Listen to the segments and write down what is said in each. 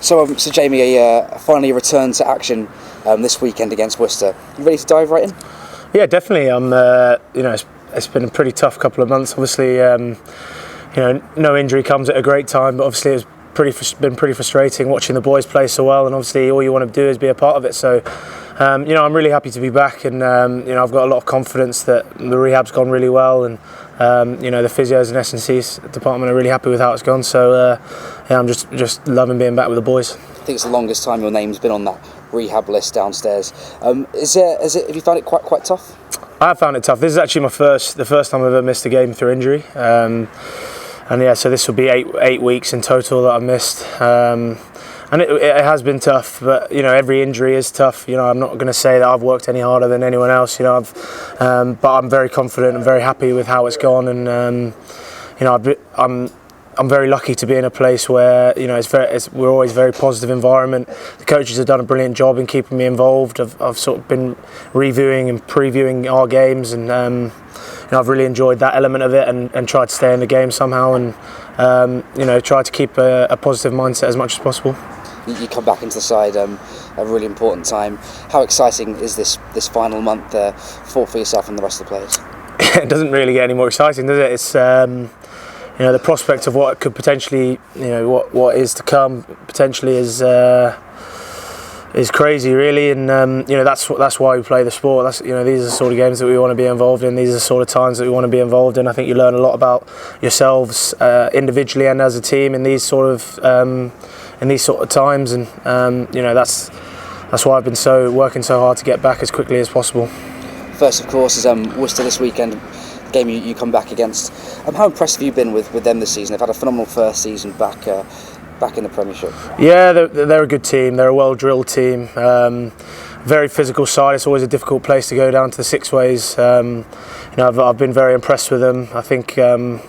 So Jamie, finally a return to action this weekend against Worcester. You ready to dive right in? Yeah, definitely. It's been a pretty tough couple of months. Obviously, no injury comes at a great time, but obviously it's been pretty frustrating watching the boys play so well, and obviously all you want to do is be a part of it. So, I'm really happy to be back, and I've got a lot of confidence that the rehab's gone really well, and the physios and S&C department are really happy with how it's gone. So, I'm just loving being back with the boys. I think it's the longest time your name's been on that rehab list downstairs. Have you found it quite tough? I have found it tough. This is actually the first time I've ever missed a game through injury. So this will be eight weeks in total that I've missed. And it has been tough, but every injury is tough. I'm not going to say that I've worked any harder than anyone else. But I'm very confident and very happy with how it's gone, and I'm very lucky to be in a place where we're always a very positive environment. The coaches have done a brilliant job in keeping me involved. I've sort of been reviewing and previewing our games, and I've really enjoyed that element of it, and tried to stay in the game somehow, and try to keep a positive mindset as much as possible. You come back into the side a really important time. How exciting is this final month for yourself and the rest of the players? It doesn't really get any more exciting, does it? It's the prospect of what could potentially, what is to come potentially is crazy, really, and that's why we play the sport. These are the sort of games that we want to be involved in. These are the sort of times that we want to be involved in. I think you learn a lot about yourselves individually and as a team in these sort of times, and that's why I've been working so hard to get back as quickly as possible. First, of course, is Worcester this weekend. Game you come back against. How impressed have you been with them this season? They've had a phenomenal first season back in the Premiership. Yeah, they're a good team. They're a well-drilled team. Very physical side. It's always a difficult place to go down to the six ways. I've been very impressed with them. I think a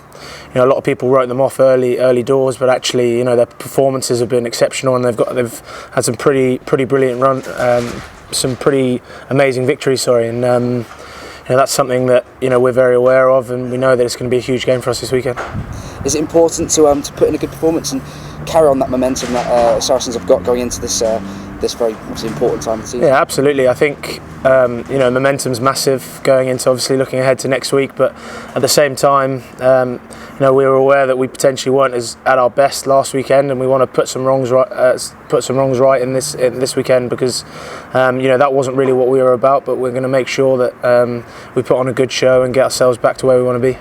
lot of people wrote them off early doors, but actually their performances have been exceptional, and they've had some pretty brilliant some pretty amazing victories. And that's something that we're very aware of, and we know that it's going to be a huge game for us this weekend. Is it important to put in a good performance and carry on that momentum that Saracens have got going into this very obviously important time of the season? Yeah, absolutely. I think momentum's massive going into obviously looking ahead to next week, but at the same time, we were aware that we potentially weren't at our best last weekend, and we want to put some wrongs right in this weekend, because that wasn't really what we were about. But we're going to make sure that we put on a good show and get ourselves back to where we want to be.